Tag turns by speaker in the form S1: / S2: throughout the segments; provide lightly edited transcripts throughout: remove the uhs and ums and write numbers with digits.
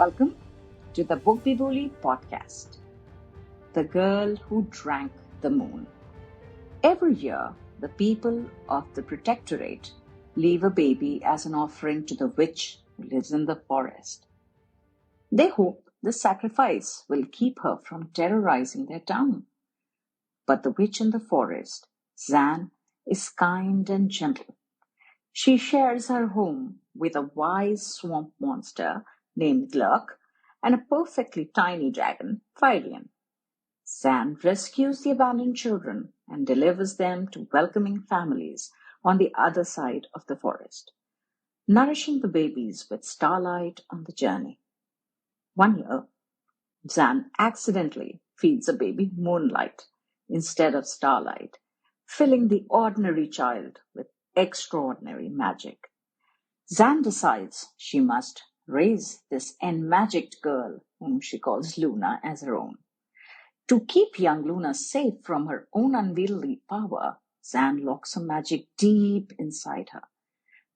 S1: Welcome to the Bookbibuli podcast, The Girl Who Drank the Moon. Every year, the people of the Protectorate leave a baby as an offering to the witch who lives in the forest. They hope the sacrifice will keep her from terrorizing their town. But the witch in the forest, Zan, is kind and gentle. She shares her home with a wise swamp monster named Glurk and a perfectly tiny dragon, Firion. Zan rescues the abandoned children and delivers them to welcoming families on the other side of the forest, nourishing the babies with starlight on the journey. One year, Zan accidentally feeds a baby moonlight instead of starlight, filling the ordinary child with extraordinary magic. Zan decides she must raise this enmagicked girl, whom she calls Luna, as her own. To keep young Luna safe from her own unwieldy power, Zan locks her magic deep inside her.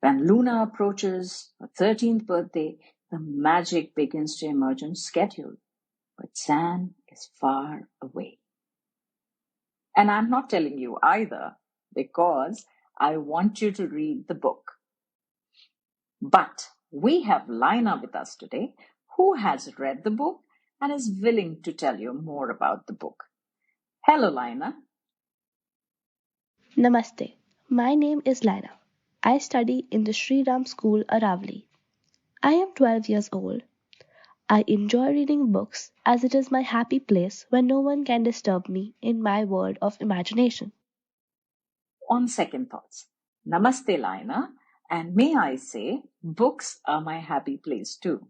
S1: When Luna approaches her 13th birthday, the magic begins to emerge on schedule. But Zan is far away. And I'm not telling you either, because I want you to read the book. But we have Lyna with us today, who has read the book and is willing to tell you more about the book. Hello, Lyna.
S2: Namaste. My name is Lyna. I study in the Sri Ram School, Aravali. I am 12 years old. I enjoy reading books as it is my happy place where no one can disturb me in my world of imagination.
S1: On second thoughts, Namaste, Lyna. And may I say, books are my happy place too.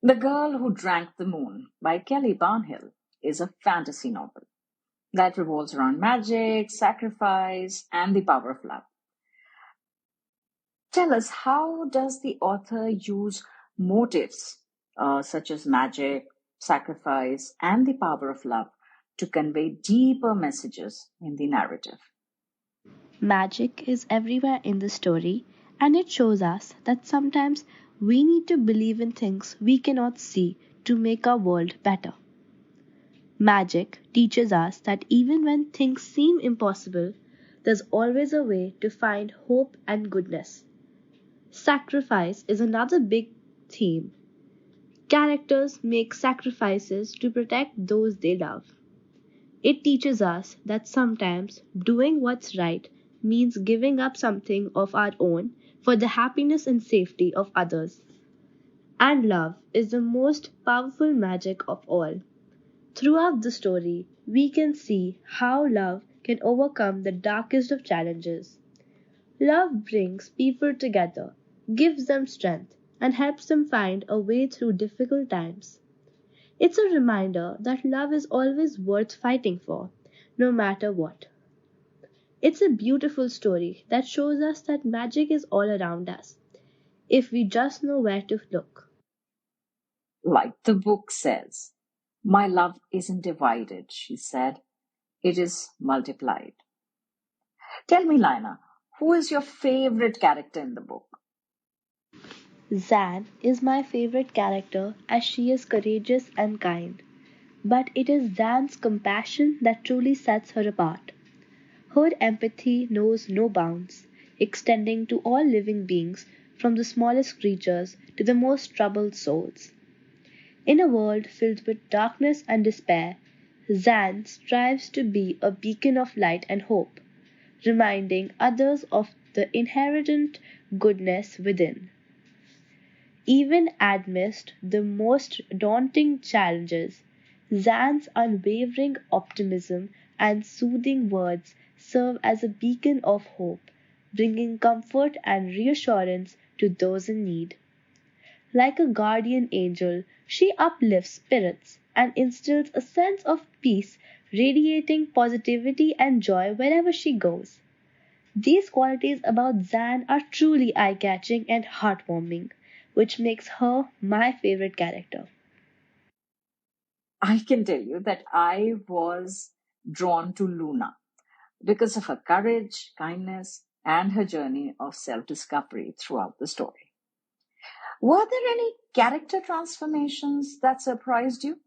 S1: The Girl Who Drank the Moon by Kelly Barnhill is a fantasy novel that revolves around magic, sacrifice, and the power of love. Tell us, how does the author use motives such as magic, sacrifice, and the power of love to convey deeper messages in the narrative?
S2: Magic is everywhere in the story, and it shows us that sometimes we need to believe in things we cannot see to make our world better. Magic teaches us that even when things seem impossible, there's always a way to find hope and goodness. Sacrifice is another big theme. Characters make sacrifices to protect those they love. It teaches us that sometimes doing what's right means giving up something of our own for the happiness and safety of others. And love is the most powerful magic of all. Throughout the story, we can see how love can overcome the darkest of challenges. Love brings people together, gives them strength, and helps them find a way through difficult times. It's a reminder that love is always worth fighting for, no matter what. It's a beautiful story that shows us that magic is all around us, if we just know where to look.
S1: Like the book says, my love isn't divided, she said, it is multiplied. Tell me, Lina, who is your favorite character in the book?
S2: Zan is my favorite character as she is courageous and kind. But it is Zan's compassion that truly sets her apart. Her empathy knows no bounds, extending to all living beings, from the smallest creatures to the most troubled souls. In a world filled with darkness and despair, Zan strives to be a beacon of light and hope, reminding others of the inherent goodness within. Even amidst the most daunting challenges, Zan's unwavering optimism and soothing words serve as a beacon of hope, bringing comfort and reassurance to those in need. Like a guardian angel, she uplifts spirits and instills a sense of peace, radiating positivity and joy wherever she goes. These qualities about Zan are truly eye catching and heartwarming, which makes her my favorite character.
S1: I can tell you that I was drawn to Luna because of her courage, kindness, and her journey of self discovery throughout the story. Were there any character transformations that surprised you?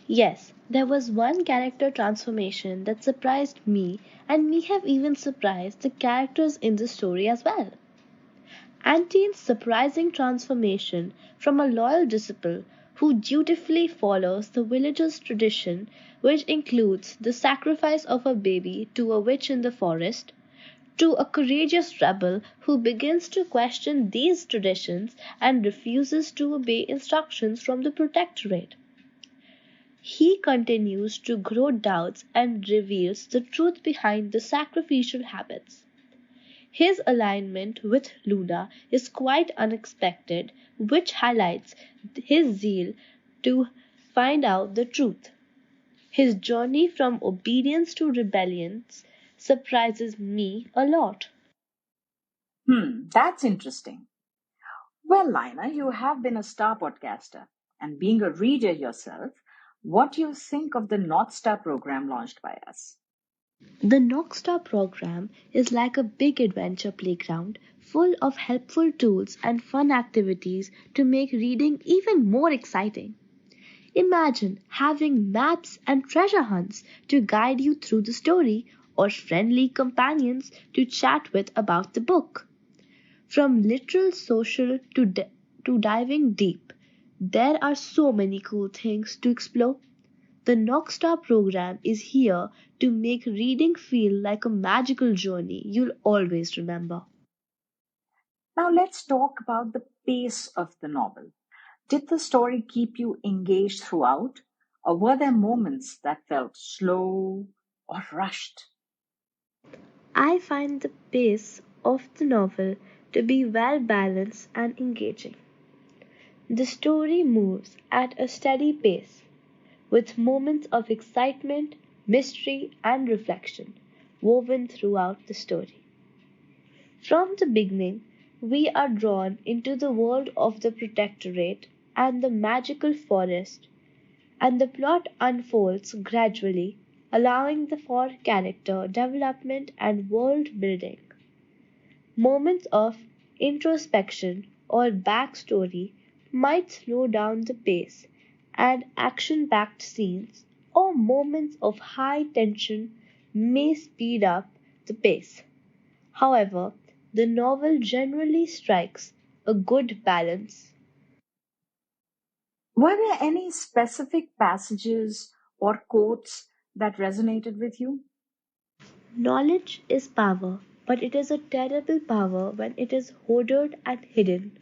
S2: Yes, there was one character transformation that surprised me and may have even surprised the characters in the story as well. Antine's surprising transformation from a loyal disciple who dutifully follows the village's tradition, which includes the sacrifice of a baby to a witch in the forest, to a courageous rebel who begins to question these traditions and refuses to obey instructions from the Protectorate. He continues to grow doubts and reveals the truth behind the sacrificial habits. His alignment with Luna is quite unexpected, which highlights his zeal to find out the truth. His journey from obedience to rebellion surprises me a lot.
S1: That's interesting. Well, Lina, you have been a star podcaster and being a reader yourself, what do you think of the North Star program launched by us?
S2: The Nockstar program is like a big adventure playground full of helpful tools and fun activities to make reading even more exciting. Imagine having maps and treasure hunts to guide you through the story, or friendly companions to chat with about the book. From literal social to diving deep, there are so many cool things to explore. The Nockstar program is here to make reading feel like a magical journey you'll always remember.
S1: Now let's talk about the pace of the novel. Did the story keep you engaged throughout, or were there moments that felt slow or rushed?
S2: I find the pace of the novel to be well balanced and engaging. The story moves at a steady pace, with moments of excitement, mystery, and reflection woven throughout the story. From the beginning, we are drawn into the world of the Protectorate and the magical forest, and the plot unfolds gradually, allowing for character development and world building. Moments of introspection or backstory might slow down the pace, and action packed scenes or moments of high tension may speed up the pace. However, the novel generally strikes a good balance.
S1: Were there any specific passages or quotes that resonated with you?
S2: Knowledge is power, but it is a terrible power when it is hoarded and hidden.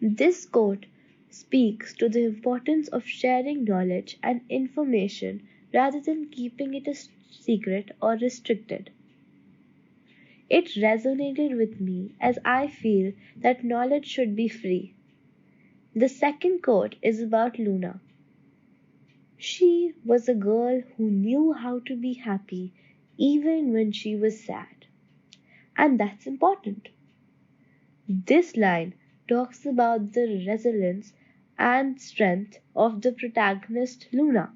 S2: This quote speaks to the importance of sharing knowledge and information rather than keeping it a secret or restricted. It resonated with me as I feel that knowledge should be free. The second quote is about Luna. She was a girl who knew how to be happy even when she was sad. And that's important. This line talks about the resilience and strength of the protagonist Luna.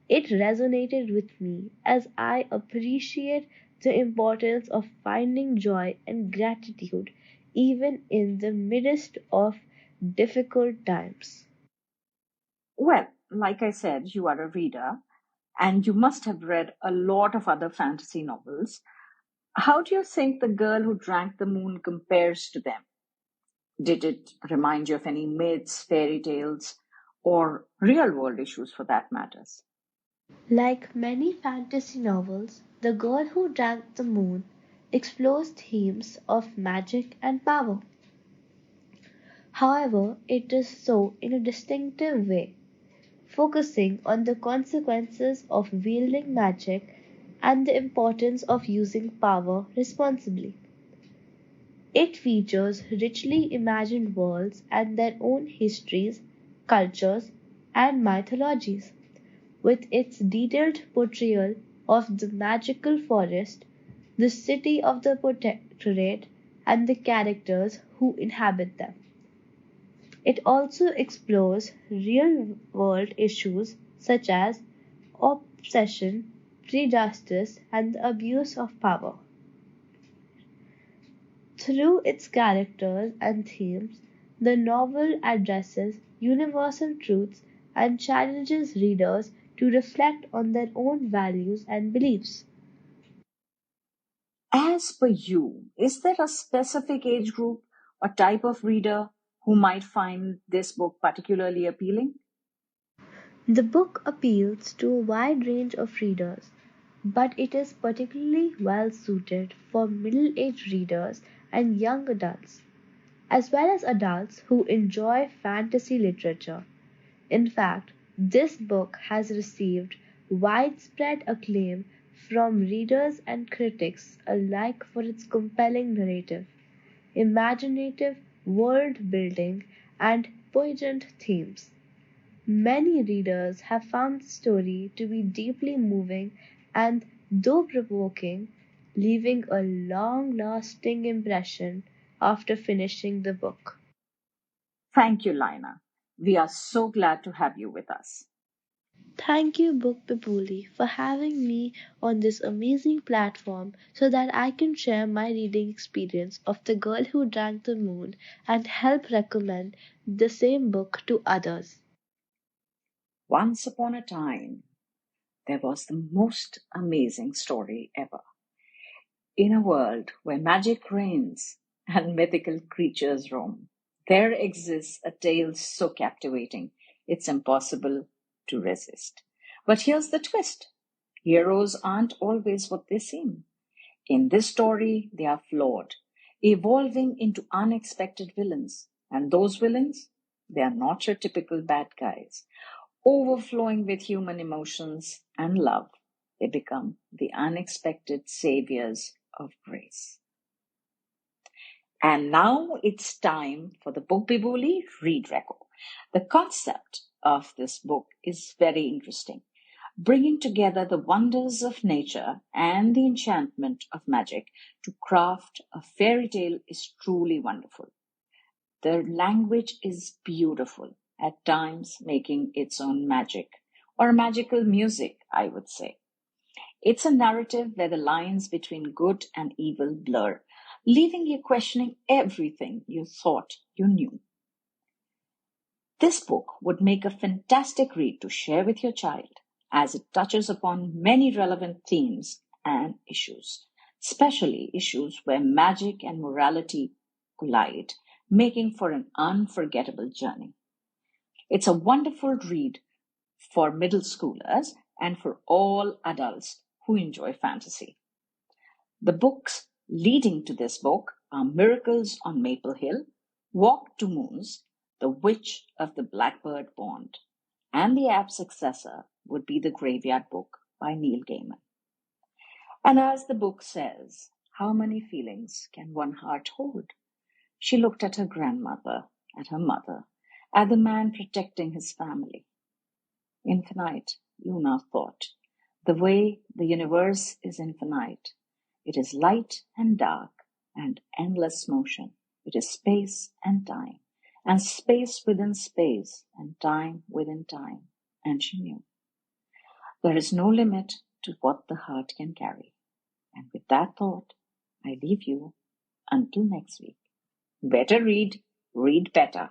S2: It resonated with me as I appreciate the importance of finding joy and gratitude even in the midst of difficult times.
S1: Well, like I said, you are a reader and you must have read a lot of other fantasy novels. How do you think The Girl Who Drank the Moon compares to them? Did it remind you of any myths, fairy tales, or real world issues for that matters?
S2: Like many fantasy novels, The Girl Who Drank the Moon explores themes of magic and power. However, it does so in a distinctive way, focusing on the consequences of wielding magic and the importance of using power responsibly. It features richly imagined worlds and their own histories, cultures, and mythologies, with its detailed portrayal of the magical forest, the city of the Protectorate, and the characters who inhabit them. It also explores real world issues such as obsession, prejudice, and the abuse of power. Through its characters and themes, the novel addresses universal truths and challenges readers to reflect on their own values and beliefs.
S1: As per you, is there a specific age group or type of reader who might find this book particularly appealing?
S2: The book appeals to a wide range of readers, but it is particularly well suited for middle aged readers and young adults, as well as adults who enjoy fantasy literature. In fact, this book has received widespread acclaim from readers and critics alike for its compelling narrative, imaginative world building, and poignant themes. Many readers have found the story to be deeply moving and, though provoking, leaving a long lasting impression after finishing the book.
S1: Thank you, Lina. We are so glad to have you with us.
S2: Thank you, Bookbibuli, for having me on this amazing platform so that I can share my reading experience of The Girl Who Drank the Moon and help recommend the same book to others.
S1: Once upon a time, there was the most amazing story ever. In a world where magic reigns and mythical creatures roam, there exists a tale so captivating it's impossible to resist. But here's the twist: heroes aren't always what they seem. In this story, they are flawed, evolving into unexpected villains. And those villains, they are not your typical bad guys. Overflowing with human emotions and love, they become the unexpected saviors of grace. And now it's time for the Bookbibuli Read Reco. The concept of this book is very interesting. Bringing together the wonders of nature and the enchantment of magic to craft a fairy tale is truly wonderful. The language is beautiful, at times making its own magic, or magical music, I would say. It's a narrative where the lines between good and evil blur, leaving you questioning everything you thought you knew. This book would make a fantastic read to share with your child, as it touches upon many relevant themes and issues, especially issues where magic and morality collide, making for an unforgettable journey. It's a wonderful read for middle schoolers and for all adults who enjoy fantasy. The books leading to this book are Miracles on Maple Hill, Walk to Moons, The Witch of the Blackbird Pond, and the apt successor would be The Graveyard Book by Neil Gaiman. And as the book says, how many feelings can one heart hold? She looked at her grandmother, at her mother, at the man protecting his family. Infinite, Luna thought. The way the universe is infinite. It is light and dark and endless motion. It is space and time, and space within space, and time within time. And she knew there is no limit to what the heart can carry. And with that thought, I leave you until next week. Better read, read better.